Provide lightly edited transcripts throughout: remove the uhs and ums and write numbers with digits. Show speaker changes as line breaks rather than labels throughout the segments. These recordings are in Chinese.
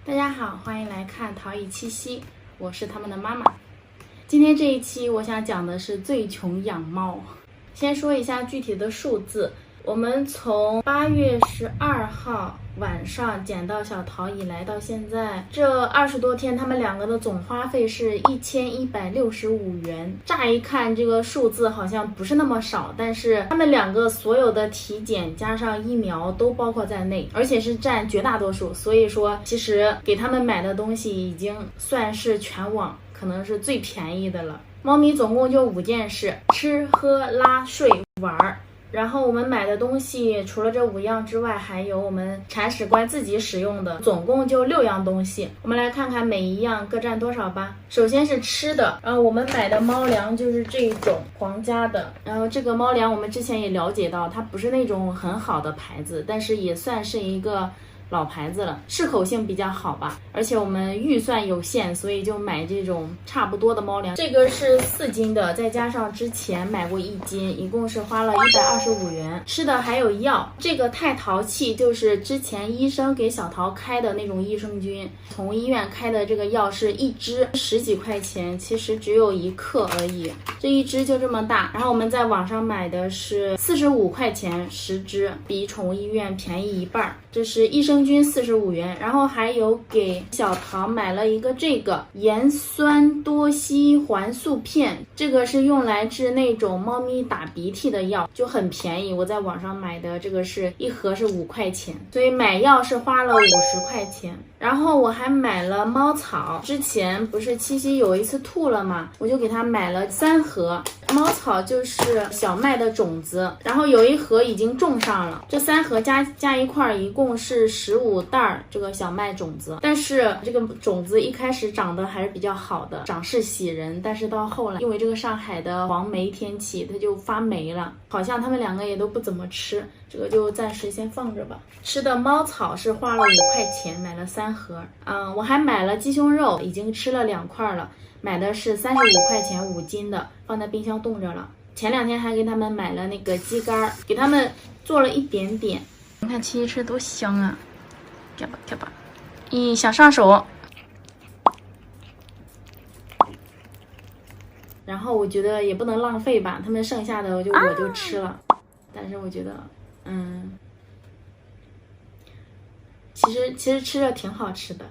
大家好，欢迎来看陶艺七夕，我是他们的妈妈。今天这一期我想讲的是最穷养猫。先说一下具体的数字，我们从8月12号晚上捡到小桃以来到现在，这20多天他们两个的总花费是1165元。乍一看这个数字好像不是那么少，但是他们两个所有的体检加上疫苗都包括在内，而且是占绝大多数，所以说其实给他们买的东西已经算是全网可能是最便宜的了。猫咪总共就5件事：吃、喝、拉、睡、玩。然后我们买的东西除了这5样之外，还有我们铲屎官自己使用的，总共就6样东西。我们来看看每一样各占多少吧。首先是吃的，我们买的猫粮就是这种皇家的。然后这个猫粮我们之前也了解到，它不是那种很好的牌子，但是也算是一个老牌子了，适口性比较好吧，而且我们预算有限，所以就买这种差不多的猫粮。这个是4斤的，再加上之前买过1斤，一共是花了125元。吃的还有药，这个太淘气就是之前医生给小桃开的那种益生菌，从医院开的这个药是一支10几块钱，其实只有1克而已，这一支就这么大。然后我们在网上买的是45块钱10支，比宠物医院便宜1半。这是益生菌45元，然后还有给小桃买了一个这个盐酸多烯环素片，这个是用来治那种猫咪打鼻涕的药，就很便宜。我在网上买的这个是一盒是5块钱，所以买药是花了50块钱。然后我还买了猫草，之前不是七夕有一次吐了嘛，我就给它买了3盒。猫草就是小麦的种子，然后有一盒已经种上了，这3盒加一块一共是15袋这个小麦种子。但是这个种子一开始长得还是比较好的，长势喜人，但是到后来因为这个上海的黄梅天气，它就发霉了，好像他们两个也都不怎么吃，这个就暂时先放着吧。吃的猫草是花了5块钱，买了3盒。我还买了鸡胸肉，已经吃了2块了，买的是35块钱5斤的，放在冰箱冻着了。前2天还给他们买了那个鸡肝，给他们做了一点点。你看七夕吃的多香啊！跳吧跳吧，想上手。然后我觉得也不能浪费吧，他们剩下的我就吃了。但是我觉得，其实吃着挺好吃的。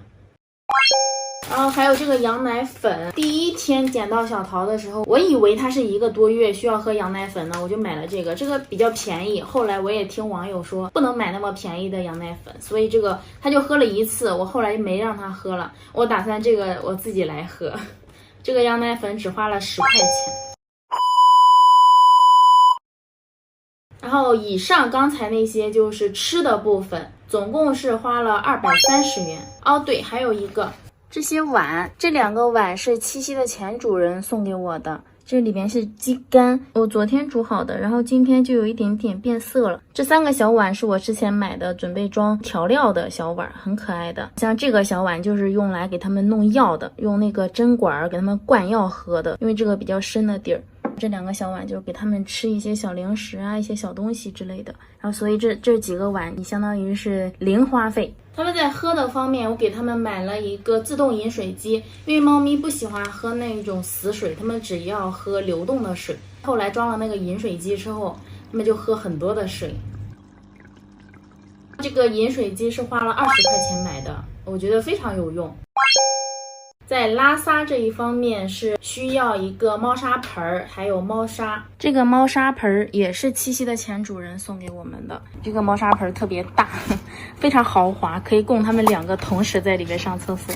然后还有这个羊奶粉，第1天捡到小桃的时候，我以为它是1个多月需要喝羊奶粉呢，我就买了这个比较便宜。后来我也听网友说不能买那么便宜的羊奶粉，所以这个他就喝了1次，我后来就没让他喝了，我打算这个我自己来喝。这个羊奶粉只花了10块钱。然后以上刚才那些就是吃的部分，总共是花了230元。哦对，还有一个这些碗，这2个碗是七夕的前主人送给我的，这里边是鸡肝，我昨天煮好的，然后今天就有一点点变色了。这3个小碗是我之前买的，准备装调料的小碗，很可爱的。像这个小碗就是用来给他们弄药的，用那个针管给他们灌药喝的，因为这个比较深的底儿。这2个小碗就是给他们吃一些小零食啊，一些小东西之类的。然后所以这几个碗你相当于是零花费。他们在喝的方面，我给他们买了一个自动饮水机，因为猫咪不喜欢喝那种死水，他们只要喝流动的水。后来装了那个饮水机之后，他们就喝很多的水。这个饮水机是花了20块钱买的，我觉得非常有用。在拉撒这一方面是需要一个猫砂盆，还有猫砂。这个猫砂盆也是七夕的前主人送给我们的。这个猫砂盆特别大，非常豪华，可以供他们2个同时在里边上厕所。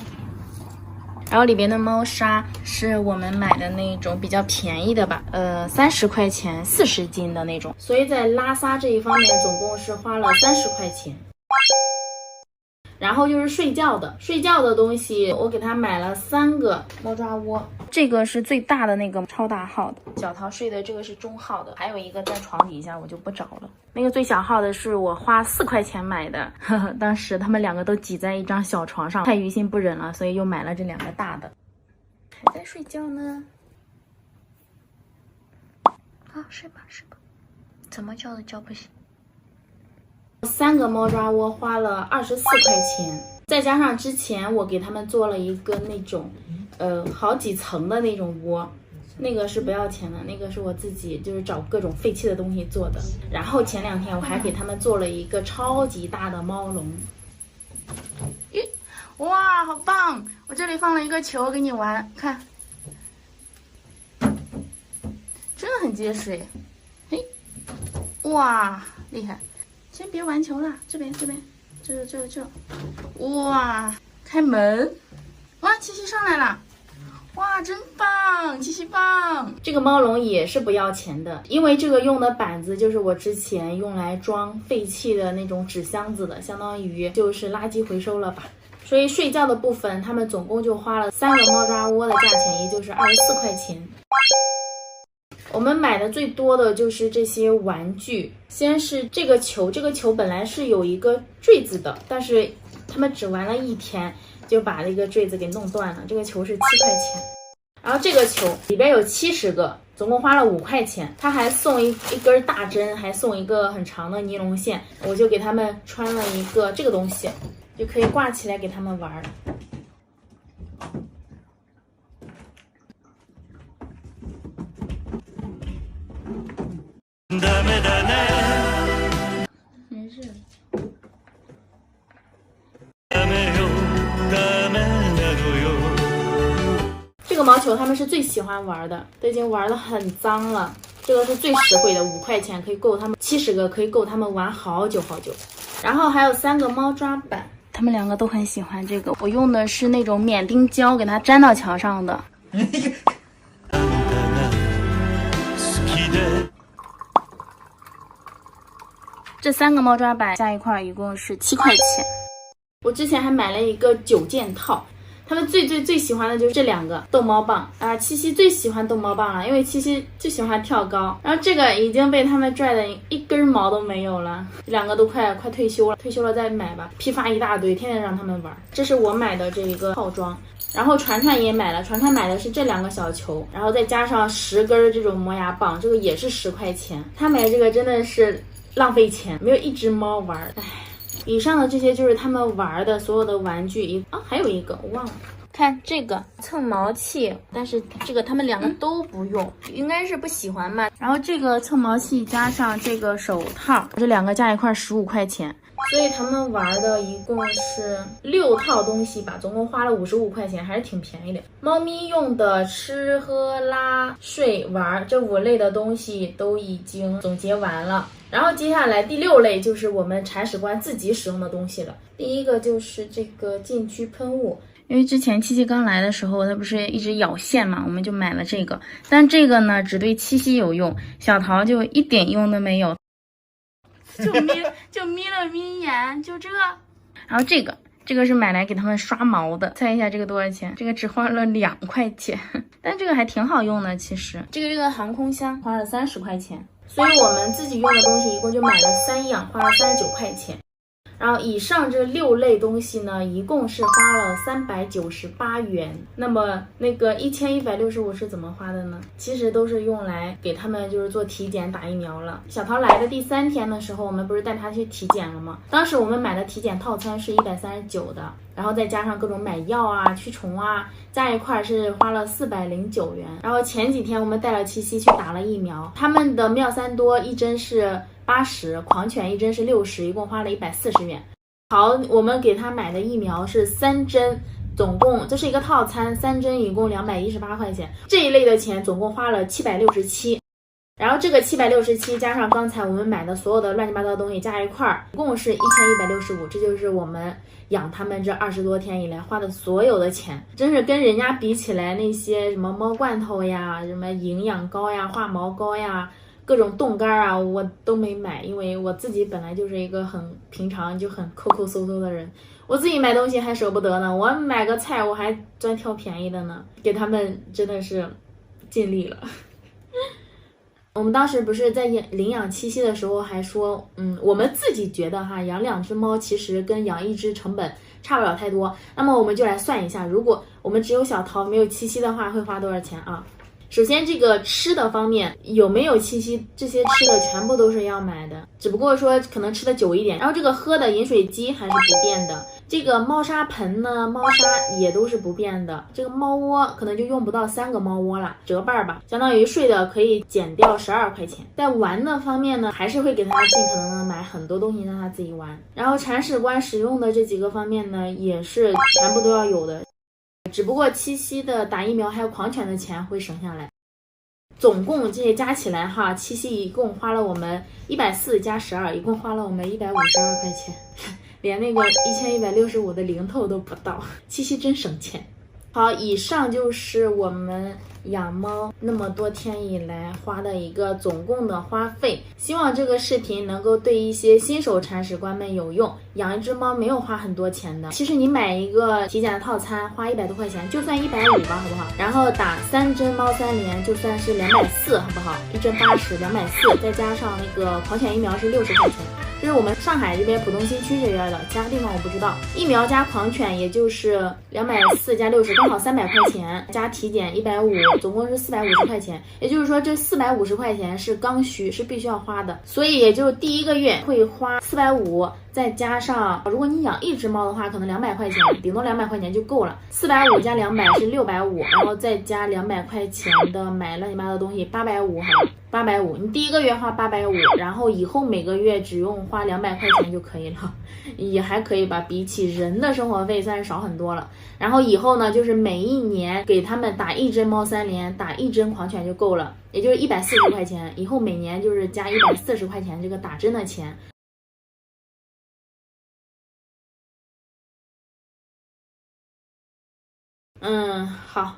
然后里边的猫砂是我们买的那种比较便宜的吧，30块钱40斤的那种。所以在拉撒这一方面总共是花了30块钱。然后就是睡觉的东西，我给他买了3个猫抓窝，这个是最大的那个超大号的，小桃睡的这个是中号的，还有一个在床底下我就不找了。那个最小号的是我花4块钱买的，当时他们2个都挤在一张小床上，太于心不忍了，所以又买了这2个大的。还在睡觉呢，好，睡吧睡吧，怎么叫都叫不醒。3个猫抓窝花了24块钱，再加上之前我给他们做了一个那种好几层的那种窝，那个是不要钱的，那个是我自己就是找各种废弃的东西做的。然后前2天我还给他们做了一个超级大的猫笼。哇，好棒！我这里放了一个球给你玩，看，真的很结实耶。嘿，哇，厉害！先别玩球了，这边，这，哇，开门，哇，七夕上来了。哇，真棒，七夕棒！这个猫笼也是不要钱的，因为这个用的板子就是我之前用来装废弃的那种纸箱子的，相当于就是垃圾回收了吧。所以睡觉的部分，他们总共就花了3个猫抓窝的价钱，也就是24块钱。我们买的最多的就是这些玩具，先是这个球，这个球本来是有一个坠子的，但是他们只玩了1天就把那个坠子给弄断了，这个球是7块钱。然后这个球里边有70个，总共花了5块钱。他还送一根大针，还送一个很长的尼龙线，我就给他们穿了一个这个东西，就可以挂起来给他们玩。没事。这个毛球他们是最喜欢玩的，都已经玩得很脏了。这个是最实惠的，5块钱可以够他们70个，可以够他们玩好久好久。然后还有3个猫抓板，他们2个都很喜欢这个。我用的是那种免钉胶，给它粘到墙上的。这3个猫抓板加一块一共是7块钱。我之前还买了一个9件套。他们最喜欢的就是这2个逗猫棒啊，七夕最喜欢逗猫棒了，因为七夕最喜欢跳高。然后这个已经被他们拽的一根毛都没有了，2个都快退休了，退休了再买吧，批发一大堆，天天让他们玩。这是我买的这一个套装。然后传也买了，传买的是这2个小球，然后再加上10根这种磨牙棒，这个也是10块钱。他买这个真的是浪费钱，没有一只猫玩。唉。以上的这些就是他们玩的所有的玩具还有一个我忘了，看这个蹭毛器，但是这个他们2个都不用，应该是不喜欢吧。然后这个蹭毛器加上这个手套，这2个加一块15块钱，所以他们玩的一共是6套东西吧，总共花了55块钱，还是挺便宜的。猫咪用的吃喝拉睡玩这5类的东西都已经总结完了。然后接下来第6类就是我们铲屎官自己使用的东西了。第一个就是这个禁区喷雾，因为之前七夕刚来的时候，它不是一直咬线嘛，我们就买了这个。但这个呢，只对七夕有用，小桃就一点用都没有，就眯了眯眼，就这。然后这个是买来给他们刷毛的，猜一下这个多少钱？这个只花了2块钱，但这个还挺好用的。其实这个航空箱花了30块钱。所以我们自己用的东西一共就买了3样，花了39块钱。然后以上这6类东西呢，一共是花了398元。那么那个1165是怎么花的呢？其实都是用来给他们就是做体检打疫苗了。小桃来的第3天的时候，我们不是带他去体检了吗？当时我们买的体检套餐是139的，然后再加上各种买药啊、驱虫啊，加一块是花了409元。然后前几天我们带了七夕去打了疫苗，他们的妙三多一针是80，狂犬一针是60，一共花了140元。好，我们给他买的疫苗是3针，总共这是一个套餐，3针一共218块钱，这一类的钱总共花了767。然后这个767加上刚才我们买的所有的乱七八糟的东西加一块，一共是1165，这就是我们养他们这20多天以来花的所有的钱。真是跟人家比起来，那些什么猫罐头呀、什么营养膏呀、化毛膏呀、各种冻干啊，我都没买，因为我自己本来就是一个很平常就很抠抠搜搜的人，我自己买东西还舍不得呢，我买个菜我还专挑便宜的呢，给他们真的是尽力了。我们当时不是在领养七夕的时候还说，我们自己觉得哈，养2只猫其实跟养1只成本差不了太多。那么我们就来算一下，如果我们只有小桃没有七夕的话，会花多少钱啊？首先这个吃的方面，有没有七夕这些吃的全部都是要买的，只不过说可能吃的久一点。然后这个喝的饮水机还是不变的，这个猫砂盆呢，猫砂也都是不变的。这个猫窝可能就用不到3个猫窝了，折半吧，相当于税的可以减掉12块钱。在玩的方面呢，还是会给它尽可能的买很多东西让它自己玩。然后铲屎官使用的这几个方面呢，也是全部都要有的，只不过七夕的打疫苗还有狂犬的钱会省下来。总共这些加起来哈，七夕一共花了我们140加12，一共花了我们152块钱。连那个1165的零头都不到，七夕真省钱。好，以上就是我们养猫那么多天以来花的一个总共的花费。希望这个视频能够对一些新手铲屎官们有用。养一只猫没有花很多钱的，其实你买一个体检的套餐花100多块钱，就算150吧，好不好？然后打3针猫3联，就算是240，好不好？一针80，240，再加上那个狂犬疫苗是60块钱。这是我们上海这边浦东新区这边的，其他地方我不知道。疫苗加狂犬也就是240加60，刚好300块钱，加体检150，总共是450块钱。也就是说，这450块钱是刚需，是必须要花的。所以也就第一个月会花450，再加上如果你养一只猫的话，可能200块钱，顶多200块钱就够了。450加200是650，然后再加200块钱的买乱七八糟的东西，850，好吧，850，你第一个月花850，然后以后每个月只用花200块钱就可以了，也还可以吧，比起人的生活费算是少很多了。然后以后呢，就是每一年给他们打1针猫3联，打1针狂犬就够了，也就是140块钱。以后每年就是加140块钱这个打针的钱。好，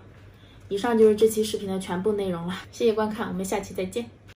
以上就是这期视频的全部内容了，谢谢观看，我们下期再见。